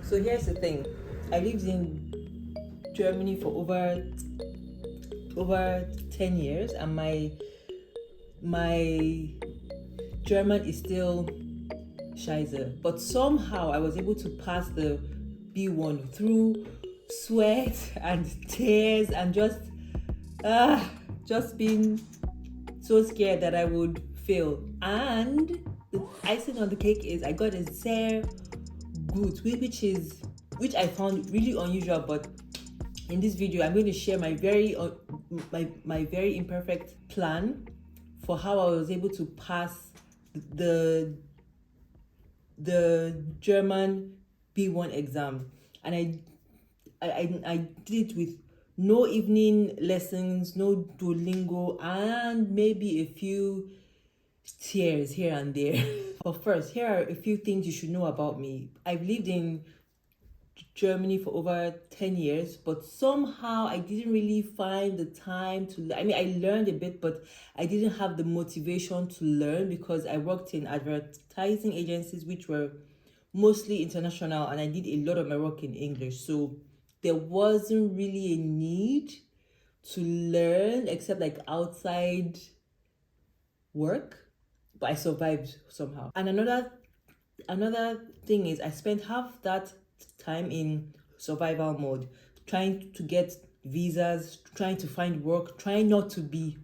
So here's the thing. I lived in Germany for over 10 years, and my German is still scheiße. But somehow I was able to pass the B1 through sweat and tears and just being so scared that I would fail. And the icing on the cake is I got a sehr good, which I found really unusual. But in this video, I'm going to share my very imperfect plan for how I was able to pass the the German B1 exam, and I did it with no evening lessons, no Duolingo, and maybe a few tears here and there. But first, here are a few things you should know about me. I've lived in Germany for over 10 years, but somehow I didn't really find the time to. I mean, I learned a bit, but I didn't have the motivation to learn because I worked in advertising agencies, which were mostly international, and I did a lot of my work in English. So there wasn't really a need to learn except like outside work, but I survived somehow. And another thing is I spent half that time in survival mode, trying to get visas, trying to find work, trying not to be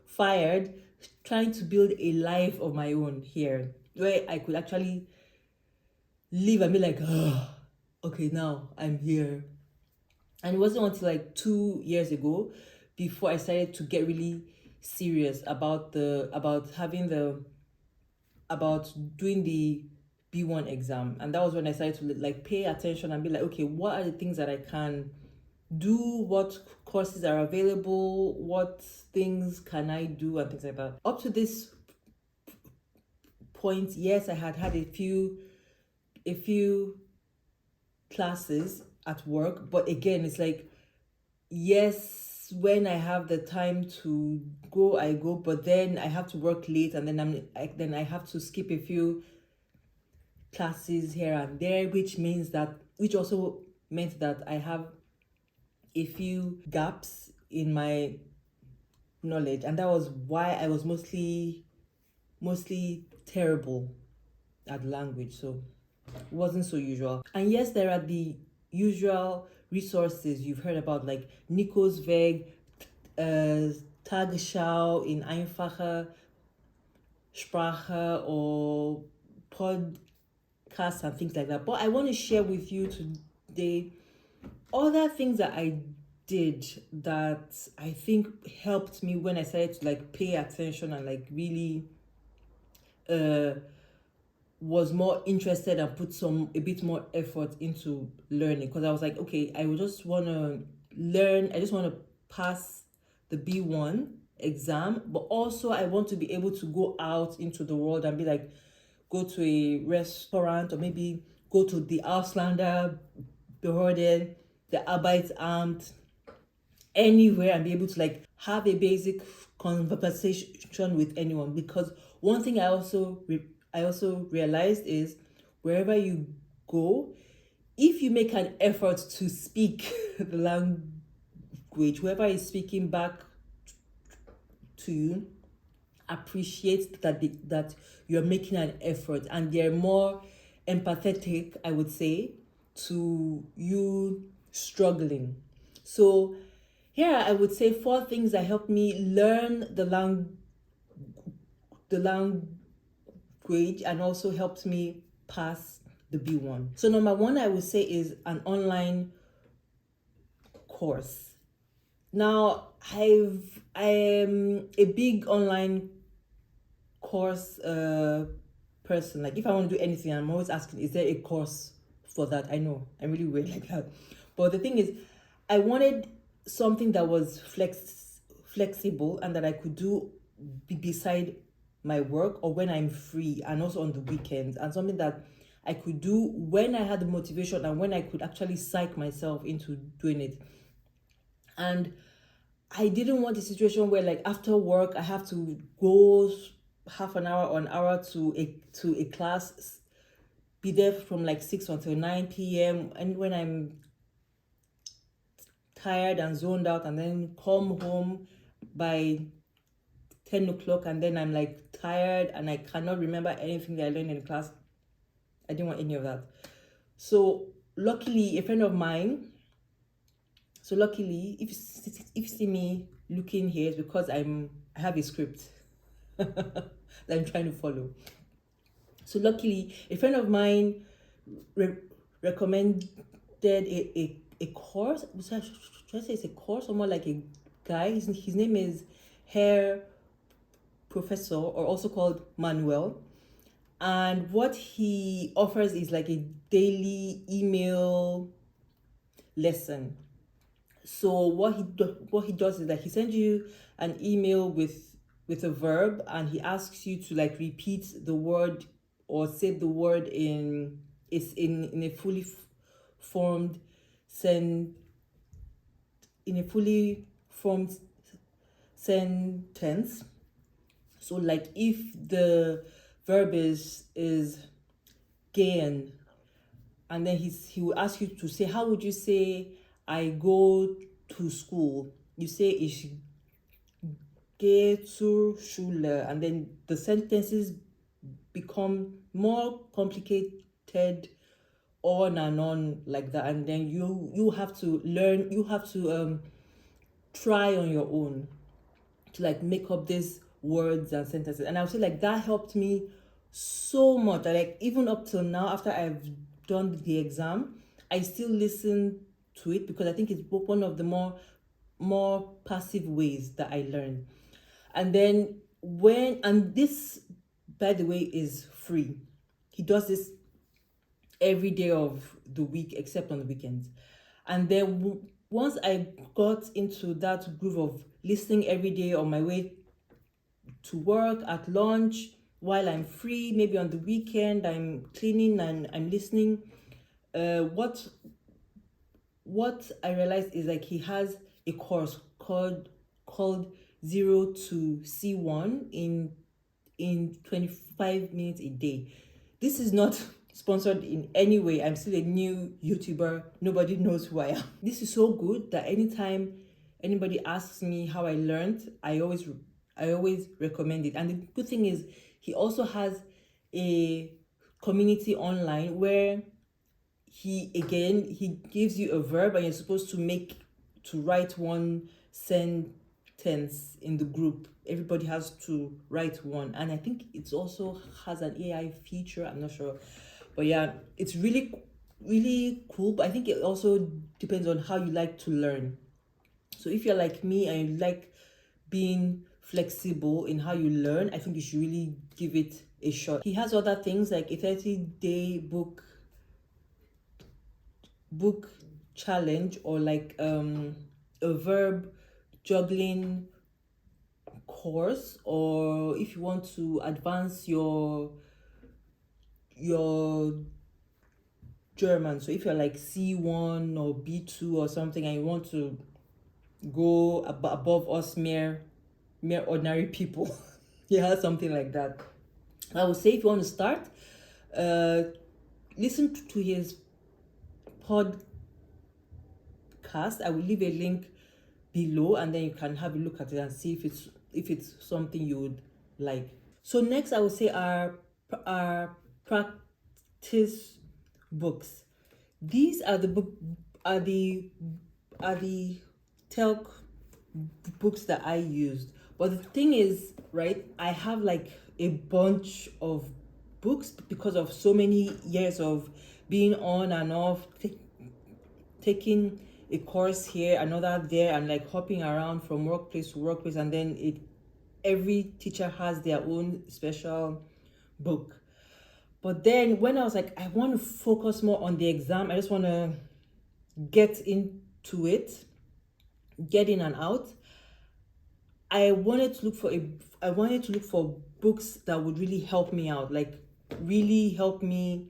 fired, trying to build a life of my own here where I could actually live and be like, oh, okay, now I'm here. And it wasn't until like 2 years ago before I started to get really serious about doing the B1 exam. And that was when I started to like pay attention and be like, okay, what are the things that I can do, what courses are available, what things can I do, and things like that. Up to this point, yes, I had a few classes at work, but again, it's like, yes, when I have the time to go, I go, but then I have to work late, and then I have to skip a few classes here and there, which also meant that I have a few gaps in my knowledge, and that was why I was mostly terrible at language. So it wasn't so usual. And yes, there are the usual resources you've heard about, like Nico's Weg, Tagesschau in einfacher Sprache, or podcasts and things like that. But I want to share with you today other things that I did that I think helped me when I started to like pay attention and like really was more interested and put a bit more effort into learning, because I was like, okay, I would just want to learn. I just want to pass the B1 exam, but also I want to be able to go out into the world and be like, go to a restaurant, or maybe go to the Auslander Behörde, the Arbeitsamt, anywhere, and be able to like have a basic conversation with anyone. Because one thing I also realized is, wherever you go, if you make an effort to speak the language, whoever is speaking back to you appreciates that you're making an effort, and they're more empathetic, I would say, to you struggling. So here I would say 4 things that helped me learn the language and also helped me pass the B1. So number 1, I would say, is an online course. Now, I am a big online course person. Like, if I want to do anything, I'm always asking, is there a course for that? I know I'm really weird like that, but the thing is, I wanted something that was flexible and that I could do beside my work or when I'm free, and also on the weekends, and something that I could do when I had the motivation and when I could actually psych myself into doing it. And I didn't want a situation where, like, after work I have to go half an hour or an hour to a class, be there from like 6 until 9 p.m. and when I'm tired and zoned out, and then come home by 10 o'clock and then I'm like tired and I cannot remember anything that I learned in class. I didn't want any of that. So luckily, a friend of mine, if you see me looking here, it's because I have a script that I'm trying to follow. So luckily, a friend of mine recommended a course. Should I say it's a course or more like a guy? His name is Herr Professor, or also called Manuel. And what he offers is like a daily email lesson. So what he does is that he sends you an email with a verb, and he asks you to like repeat the word or say the word in a fully formed sentence. So like if the verb is gehen, and then he will ask you to say, how would you say I go to school? You say ich gehe zur Schule, and then the sentences become more complicated on and on like that, and then you have to learn, you have to try on your own to like make up these words and sentences. And I would say like that helped me so much. Like even up till now, after I've done the exam, I still listen to it because I think it's one of the more passive ways that I learn. And then this, by the way, is free. He does this every day of the week except on the weekends. And then once I got into that groove of listening every day on my way to work, at lunch, while I'm free, maybe on the weekend, I'm cleaning and I'm listening, what I realized is like he has a course called 0 to C1 in 25 minutes a day. This is not sponsored in any way. I'm still a new YouTuber. Nobody knows who I am. This is so good that anytime anybody asks me how I learned, I always recommend it. And the good thing is he also has a community online where he gives you a verb and you're supposed to write one sentence in the group. Everybody has to write one, and I think it also has an AI feature. I'm not sure, but yeah, it's really cool. But I think it also depends on how you like to learn. So if you're like me and you like being flexible in how you learn, I think you should really give it a shot. He has other things like a 30-day book challenge, or like a verb juggling course, or if you want to advance your German. So if you're like C1 or B2 or something and you want to go above us mere ordinary people, yeah, something like that. I would say if you want to start, listen to his podcast. I will leave a link below, and then you can have a look at it and see if it's something you would like. So next, I would say our practice books. These are the telc books that I used. But the thing is, right, I have like a bunch of books because of so many years of being on and off, taking a course here, another there, and like hopping around from workplace to workplace. And then every teacher has their own special book. But then when I was like, I want to focus more on the exam, I just want to get into it, get in and out, I wanted to look for books that would really help me out, like really help me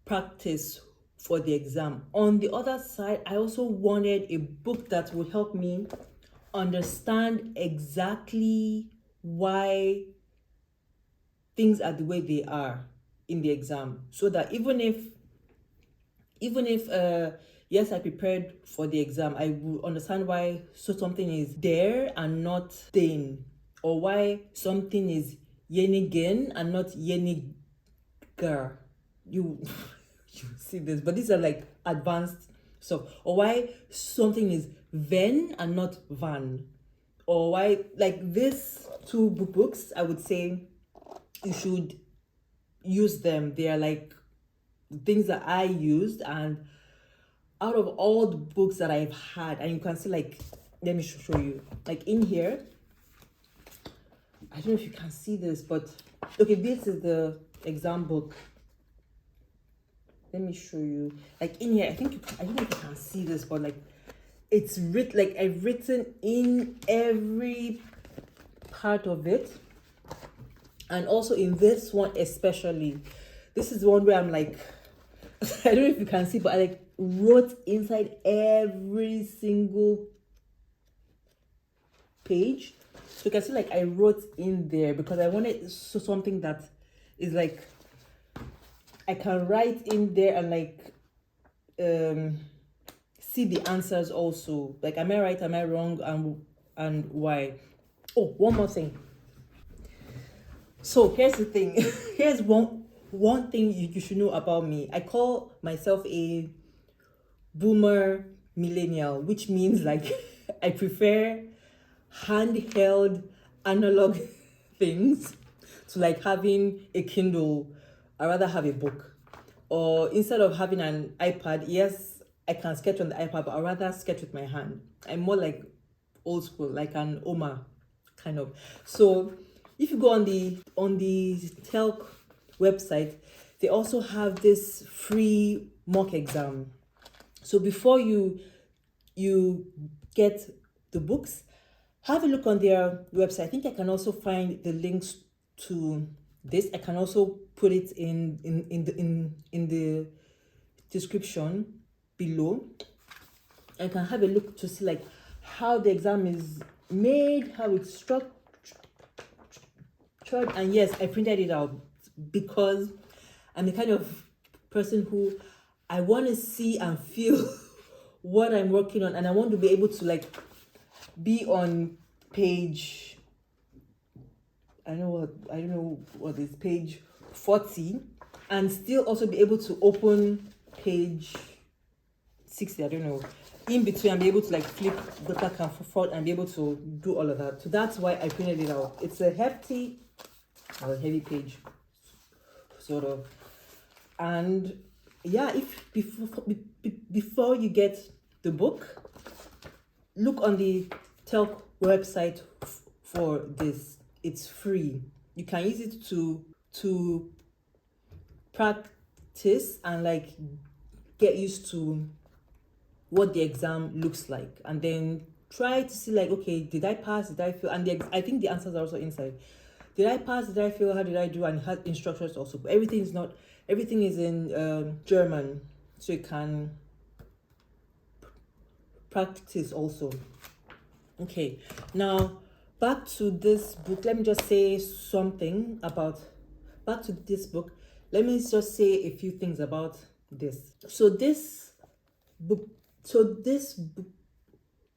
practice for the exam. On the other side, I also wanted a book that would help me understand exactly why things are the way they are. in the exam, so that even if yes, I prepared for the exam, I will understand why something is there and not staying, or why something is yenigen and not yeniger. You you see this, but these are like advanced stuff. Or why something is ven and not van, or why, like, these two books, I would say you should use them. They are like things that I used, and out of all the books that I've had, and you can see, like, let me show you, like in here, I don't know if you can see this, but okay, this is the exam book. Let me show you, like in here, I don't know if you can see this, but like it's written, like I've written in every part of it. And also in this one especially, this is one where I'm like, I don't know if you can see, but I like wrote inside every single page. So you can see, like, I wrote in there because I wanted something that is like, I can write in there and like see the answers also. Like, am I right, am I wrong, and why. Oh, one more thing. So here's the thing. Here's one thing you should know about me. I call myself a boomer millennial, which means like I prefer handheld analog things to like having a Kindle. I rather have a book. Or instead of having an iPad, yes, I can sketch on the iPad, but I rather sketch with my hand. I'm more like old school, like an Oma kind of. So if you go on the telc website, they also have this free mock exam. So before you get the books, have a look on their website. I think I can also find the links to this. I can also put it in the description below. I can have a look to see like how the exam is made, how it's structured. And yes, I printed it out because I'm the kind of person who I want to see and feel what I'm working on, and I want to be able to like be on page, I don't know what is page 40, and still also be able to open page 60, I don't know, in between, and be able to like flip the back and forth and be able to do all of that. So that's why I printed it out. It's a heavy page, sort of. And yeah, if before you get the book, look on the telc website for this. It's free. You can use it to practice and like get used to what the exam looks like, and then try to see like, okay, did I pass, did I fail? And I think the answers are also inside. Did I pass, did I fail, how did I do? And it has instructions also, but everything is in German, so you can practice also. Okay, now back to this book. Let me just say something about back to this book. Let me just say a few things about this. So this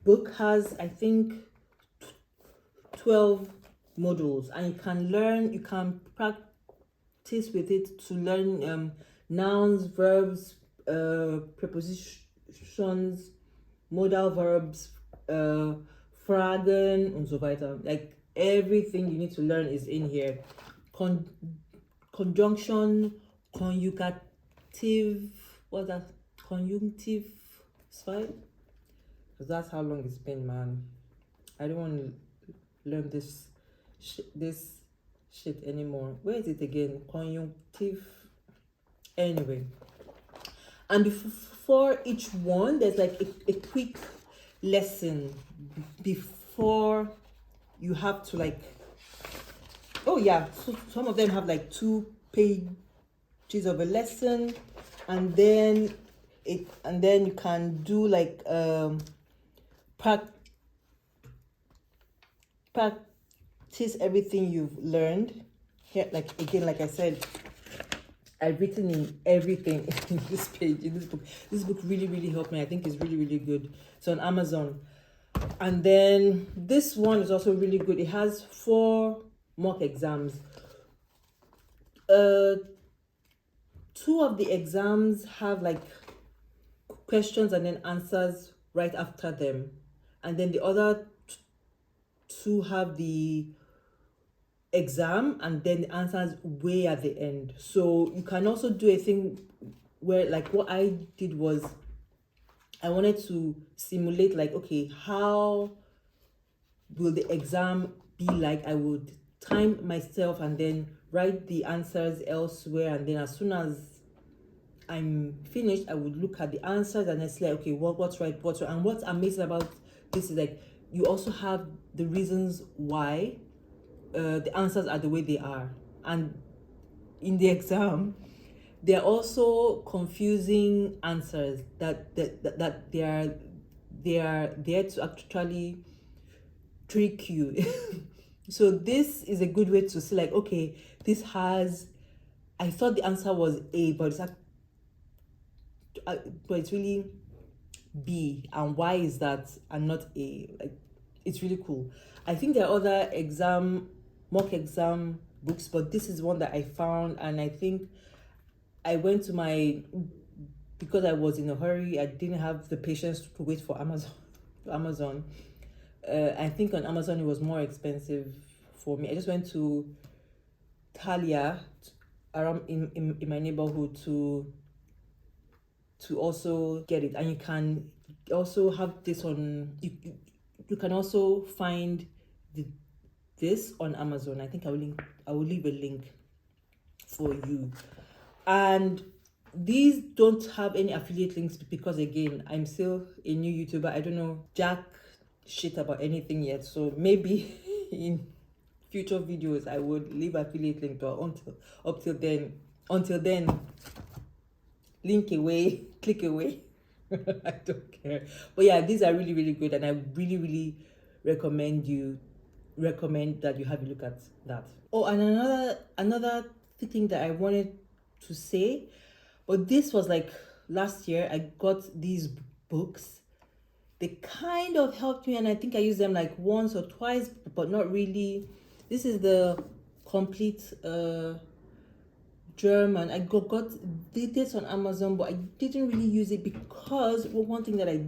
book has, I think, 12 modules, and you can practice with it to learn nouns, verbs, prepositions, modal verbs, Fragen und so weiter. Like everything you need to learn is in here. Conjunction, conjugative, what's that? Conjunctive, right? Because that's how long it's been, man. I don't want to learn this shit anymore. Where is it again? Conjunctive. Anyway, and before each one, there's like a quick lesson before you have to like, oh yeah, so some of them have like 2 pages of a lesson, and then you can do like practice everything you've learned here. Like again, like I said, I've written in everything in this page, in this book. This book really, really helped me. I think it's really, really good. It's on Amazon. And then this one is also really good. It has 4 mock exams. 2 of the exams have like questions and then answers right after them. And then the other 2 have the exam and then the answers way at the end. So you can also do a thing where, like, what I did was I wanted to simulate, like, okay, how will the exam be like? I would time myself and then write the answers elsewhere, and then as soon as I'm finished, I would look at the answers and I say, like, okay, what's right, what's wrong. And what's amazing about this is, like, you also have the reasons why the answers are the way they are. And in the exam, there are also confusing answers that they are there to actually trick you. So this is a good way to see, like, okay, this has, I thought the answer was A, but it's really B, and why is that and not A? Like, it's really cool. I think there are other mock exam books, but this is one that I found, and I think I went to because I was in a hurry, I didn't have the patience to wait for Amazon. I think on Amazon it was more expensive for me. I just went to Thalia around in my neighborhood to also get it. And you can also have this on, you can also find this on Amazon. I think I will leave a link for you. And these don't have any affiliate links because, again, I'm still a new YouTuber. I don't know jack shit about anything yet. So maybe in future videos I would leave affiliate link, to until then, link away, click away. I don't care. But yeah, these are really, really good, and I really, really recommend that you have a look at that. Oh, and another thing that I wanted to say, but this was like last year. I got these books. They kind of helped me, and I think I used them like once or twice, but not really. This is the complete German. I did this on Amazon, but I didn't really use it because one thing that I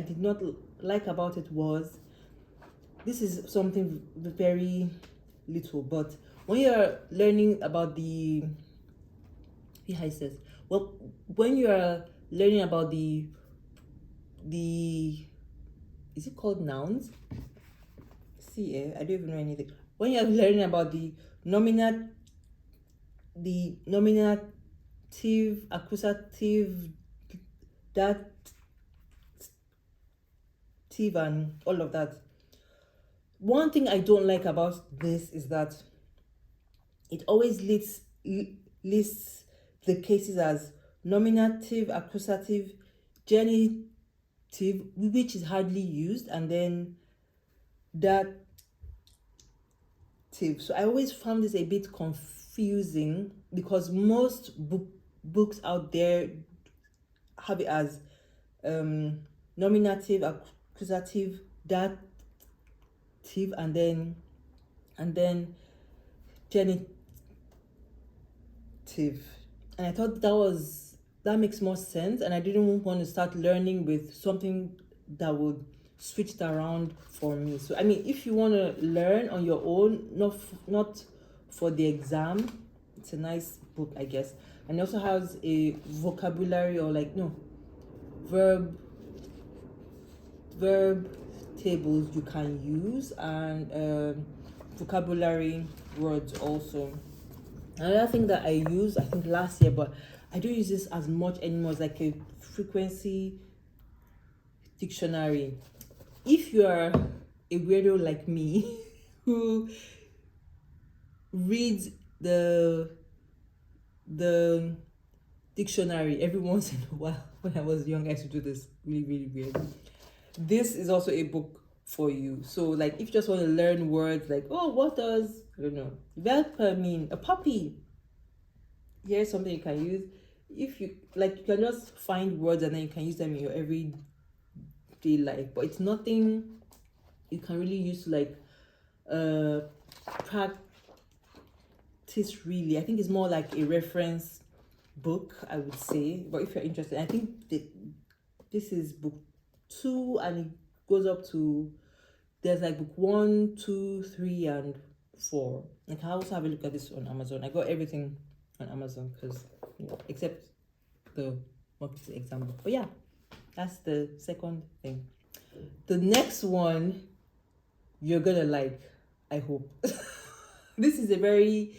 did not like about it was, this is something very little, but when you're learning about when you're learning about the is it called nouns? See, I don't even know anything. When you're learning about the nominative, accusative, dative, and all of that, one thing I don't like about this is that it always lists the cases as nominative, accusative, genitive, which is hardly used, and then dative. So I always found this a bit confusing because most books out there have it as nominative, accusative, dative, and then genitive. And I thought that makes more sense, and I didn't want to start learning with something that would switch it around for me. So I mean, if you want to learn on your own, not for the exam, it's a nice book, I guess. And it also has a vocabulary, or like, no, verb tables you can use, and vocabulary words also. Another thing that I used, I think last year, but I don't use this as much anymore, is like a frequency dictionary. If you are a weirdo like me who reads the dictionary every once in a while, when I was young I used to do this, really, really weird, this is also a book for you. So like, if you just want to learn words, like, oh, what does, I don't know, Welpe mean? A puppy. here's something you can use. If you like, you can just find words and then you can use them in your everyday life, but it's nothing you can really use to like practice really. I think it's more like a reference book, I would say. But if you're interested, I think this is book 2 and it goes up to, there's like book 1, 2, 3, and 4. I can also have a look at this on Amazon. I got everything on Amazon because, except the marketing exam book. But yeah, that's the second thing. The next one you're gonna like, I hope. This is a very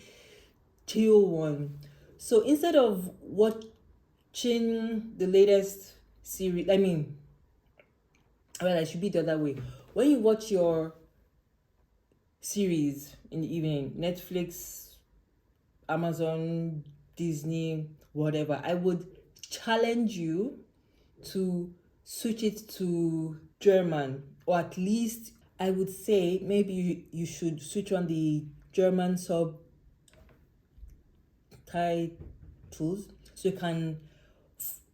chill one. So instead of watching the latest series, I should be the other way. When you watch your series in the evening, Netflix, Amazon, Disney, whatever, I would challenge you to switch it to German, or at least I would say maybe you should switch on the German subtitles so you can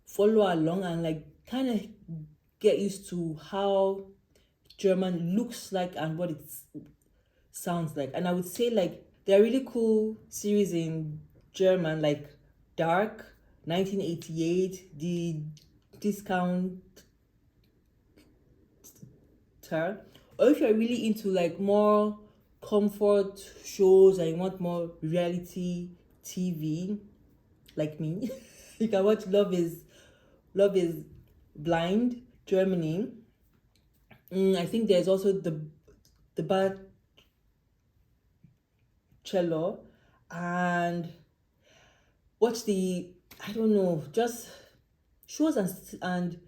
follow along and like kind of get used to how German looks like and what it sounds like. And I would say like there are really cool series in German like Dark, 1988, The Discounter, or if you're really into like more comfort shows and you want more reality TV like me, you can watch Love is Blind, Germany. I think there's also the Bachelor, and watch the, I don't know, just shows and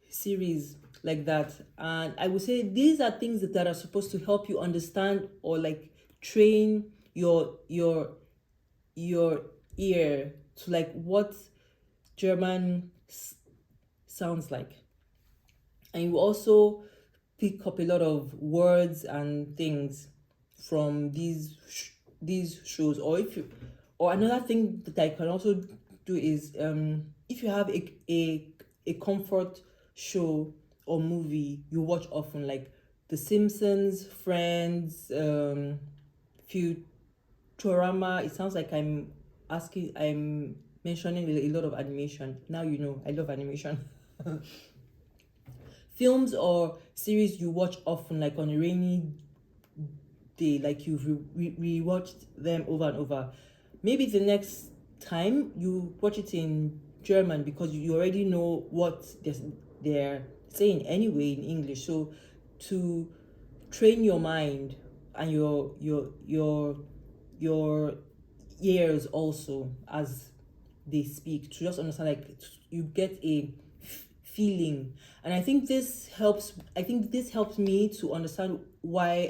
series like that. And I would say these are things that are supposed to help you understand or like train your ear to like what German sounds like. And you also pick up a lot of words and things from these shows. Or another thing that I can also do is if you have a comfort show or movie you watch often, like The Simpsons, Friends, Futurama. It sounds like I'm mentioning a lot of animation. Now you know I love animation. Films or series you watch often, like on a rainy day, like you've re-watched them over and over. Maybe the next time you watch it in German because you already know what they're saying anyway in English. So to train your mind and your ears also as they speak, to just understand, like you get a feeling. And I think this helps me to understand why,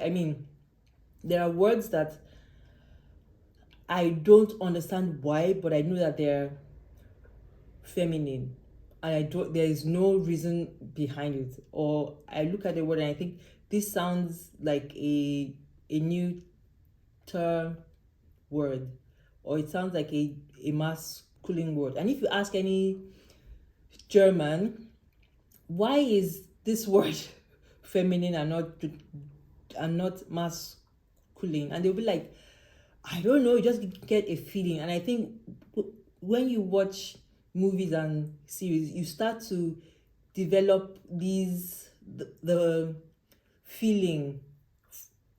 there are words that I don't understand why, but I know that they're feminine, and there is no reason behind it. Or I look at the word and I think this sounds like a neuter word, or it sounds like a masculine word. And if you ask any German, why is this word feminine and not masculine, and they'll be like, I don't know, you just get a feeling. And I think when you watch movies and series, you start to develop the feeling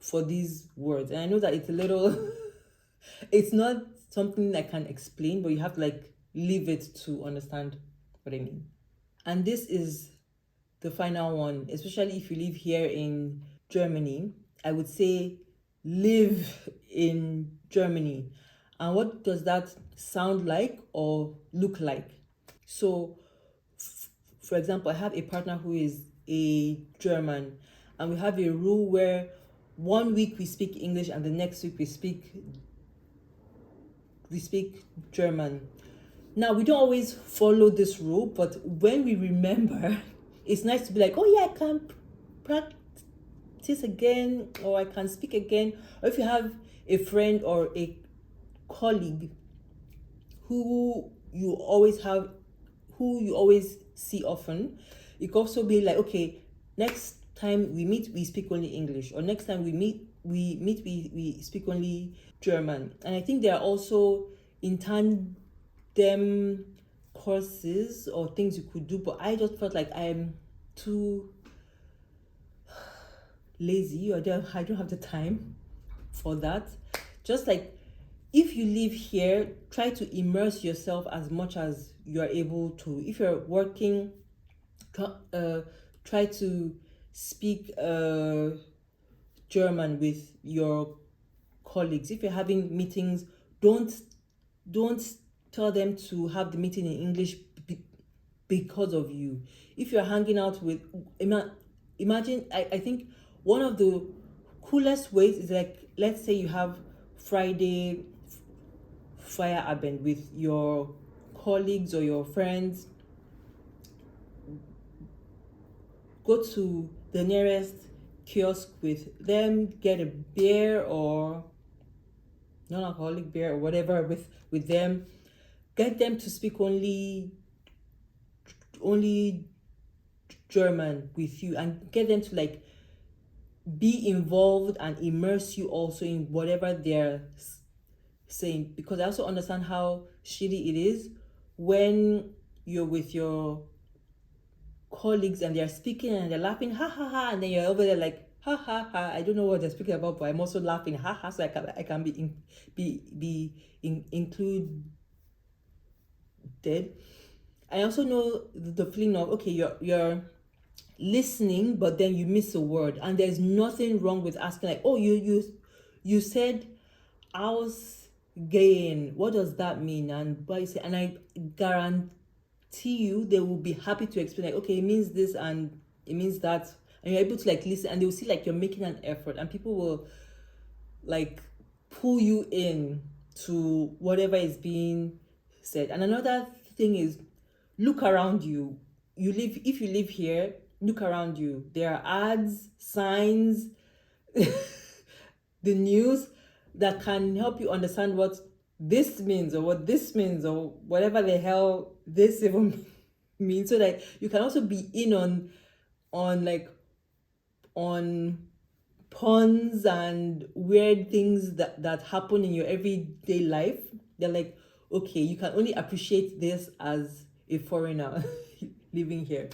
for these words. And I know that it's a little it's not something I can explain, but you have to like live it to understand what I mean. And this is the final one, especially if you live here in Germany. I would say live in Germany. And what does that sound like or look like? So, for example, I have a partner who is a German, and we have a rule where 1 week we speak English and the next week we speak German. Now, we don't always follow this rule, but when we remember, it's nice to be like, oh yeah, I can practice again, or I can speak again. Or if you have a friend or a colleague who you always have, who you always see often. It could also be like, okay, next time we meet, we speak only English, or next time we speak only German. And I think there are also in tandem courses or things you could do, but I just felt like I'm too lazy, or I don't have the time for that. Just like, if you live here, try to immerse yourself as much as you're able to. If you're working, try to speak German with your colleagues. If you're having meetings, don't tell them to have the meeting in English because of you. If you're hanging out with, imagine, I think one of the coolest ways is like, let's say you have Friday Feierabend with your colleagues or your friends. Go to the nearest kiosk with them, get a beer or non-alcoholic beer or whatever with them. Get them to speak only German with you, and get them to like be involved and immerse you also in whatever they're saying, because I also understand how shitty it is when you're with your colleagues and they're speaking and they're laughing, ha ha ha, and then you're over there like, ha ha ha, I don't know what they're speaking about, but I'm also laughing, ha ha, so I can be included. I also know the feeling of, okay, you're listening, but then you miss a word, and there's nothing wrong with asking like, oh, you said ausgehen, what does that mean? And but you say, and I guarantee you they will be happy to explain like, okay, it means this and it means that, and you're able to like listen, and they will see like you're making an effort, and people will like pull you in to whatever is being said. And another thing is, look around you. If you live here, look around you. There are ads, signs, the news that can help you understand what this means, or what this means, or whatever the hell this even means, so that you can also be in on puns and weird things that happen in your everyday life. They're like, okay, you can only appreciate this as a foreigner living here.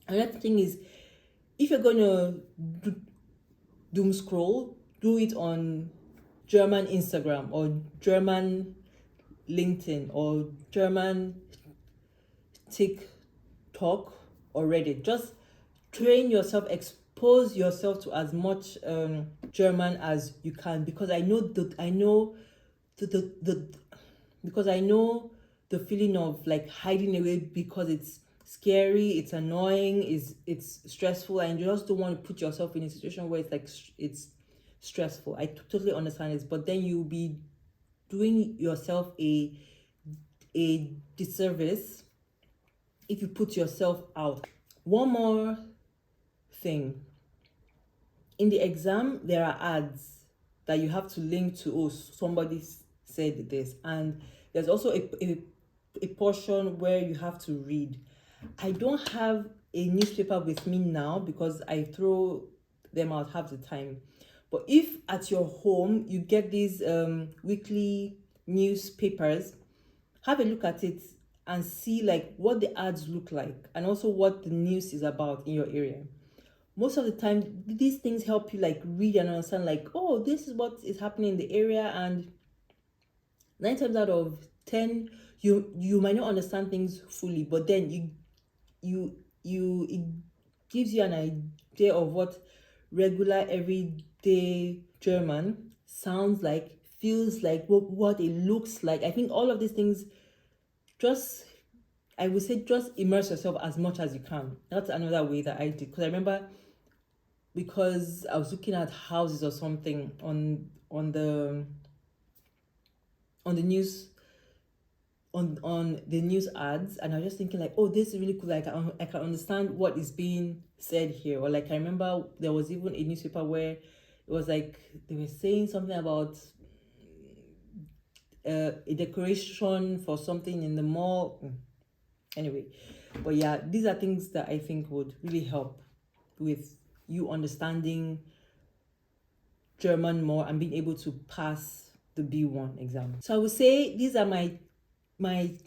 Another thing is, if you're gonna doom scroll, do it on German Instagram or German LinkedIn or German TikTok or Reddit. Just train yourself, expose yourself to as much German as you can, because I know the feeling of like hiding away because it's scary, it's annoying, it's stressful, and you just don't want to put yourself in a situation where it's like it's stressful. I totally understand this, but then you'll be doing yourself a disservice if you put yourself out. One more thing. In the exam, there are ads that you have to link to. Oh, somebody said this, and there's also a portion where you have to read. I don't have a newspaper with me now because I throw them out half the time. But if at your home you get these weekly newspapers, have a look at it and see like what the ads look like, and also what the news is about in your area. Most of the time, these things help you like read and understand like, oh, this is what is happening in the area, and 9 times out of 10, you might not understand things fully, but then it gives you an idea of what regular everyday German sounds like, feels like, what it looks like. I think all of these things, I would say just immerse yourself as much as you can. That's another way that I did, because I remember, because I was looking at houses or something on the news, on the news ads, and I was just thinking like, oh, this is really cool, like I can understand what is being said here. Or like I remember there was even a newspaper where it was like they were saying something about a decoration for something in the mall. Anyway, but yeah, these are things that I think would really help with you understanding German more and being able to pass the B1 exam. So I would say these are my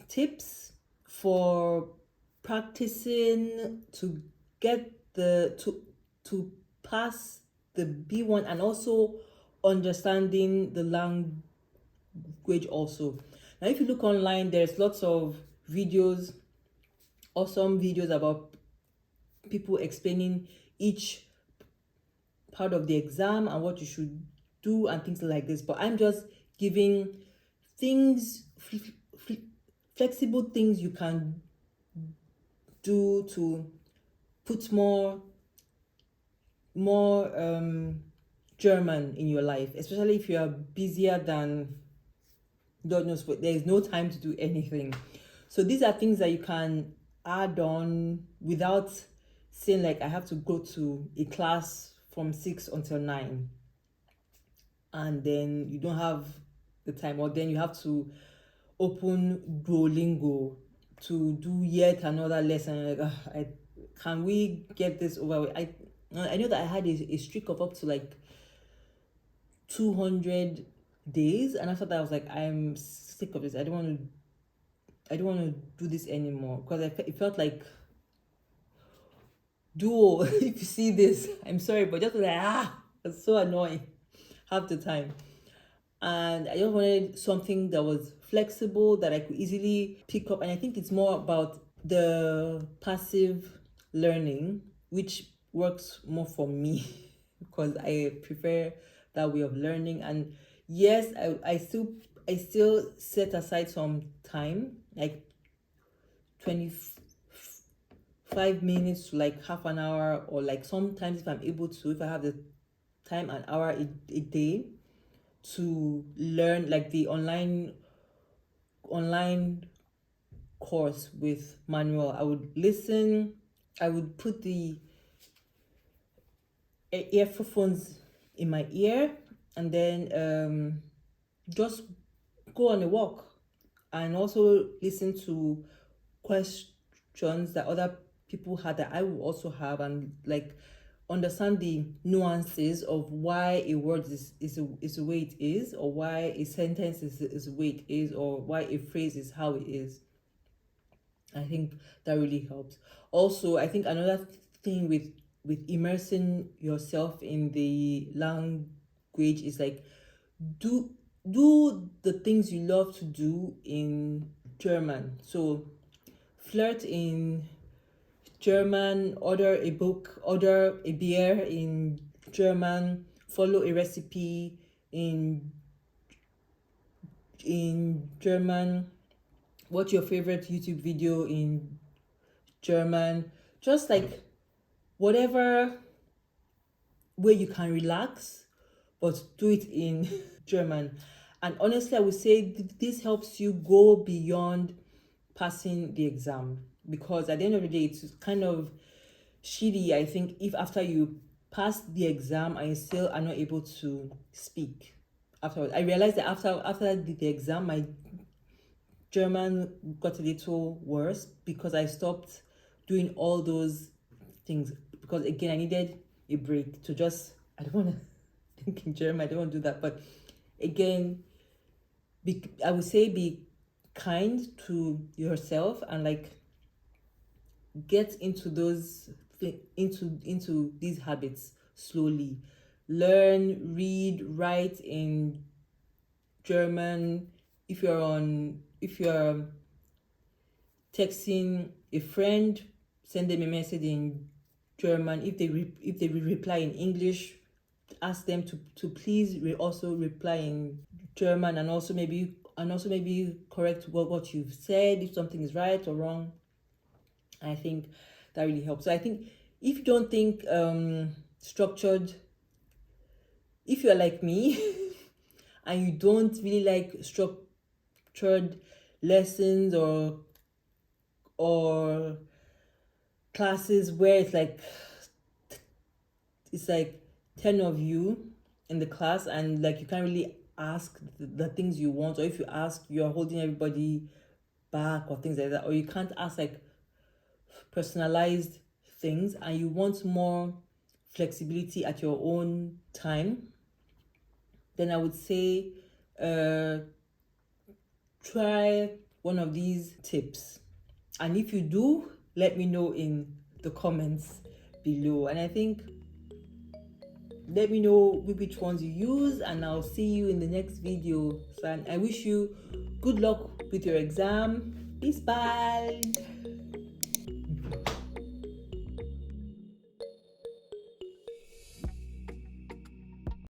tips for practicing to get to pass the B1 and also understanding the language also. Now if you look online, there's lots of videos, awesome videos about people explaining each part of the exam and what you should do and things like this, but I'm just giving things, flexible things you can do to put more German in your life, especially if you are busier than God knows what. There is no time to do anything. So these are things that you can add on without saying like I have to go to a class from 6 until 9 and then you don't have the time, or then you have to open Duolingo to do yet another lesson. Like, can we get this over with? I know that I had a streak of up to like 200 days, and after that I was like, I'm sick of this. I don't want to do this anymore, because it felt like Duo. If you see this, I'm sorry, but just like it's so annoying half the time. And I just wanted something that was flexible that I could easily pick up. And I think it's more about the passive learning, which works more for me because I prefer that way of learning. And yes, I still set aside some time, like 25 minutes to like half an hour, or like sometimes if I'm able to, if I have the time, an hour a day to learn, like the online course with Manuel. I would listen, I would put the earphones in my ear, and then just go on a walk and also listen to questions that other people had that I will also have, and like understand the nuances of why a word is the way it is, or why a sentence is the way it is, or why a phrase is how it is. I think that really helps. Also, I think another thing with immersing yourself in the language is like do the things you love to do in German. So flirt in German, order a book, order a beer in German, follow a recipe in German, watch your favorite YouTube video in German. Just like whatever way you can relax, but do it in German. And honestly, I would say this helps you go beyond passing the exam, because at the end of the day, it's kind of shitty, I think, if after you pass the exam and you still are not able to speak afterwards. I realized that after the exam, my German got a little worse because I stopped doing all those things, because again I needed a break to just, I don't want to think in German, I don't want to do that, but again, I would say be kind to yourself and like get into those into these habits slowly. Learn, read, write in German. If you're texting a friend, send them a message in German. If they reply in English, ask them to please also reply in German, and also maybe correct what you've said if something is right or wrong. I think that really helps. So I think if you don't think structured, if you're like me and you don't really like structured lessons or classes where it's like 10 of you in the class and like you can't really ask the things you want, or if you ask, you're holding everybody back or things like that, or you can't ask like personalized things and you want more flexibility at your own time, then I would say try one of these tips. And if you do, let me know in the comments below. And I think let me know which ones you use, and I'll see you in the next video. So I wish you good luck with your exam. Peace, bye.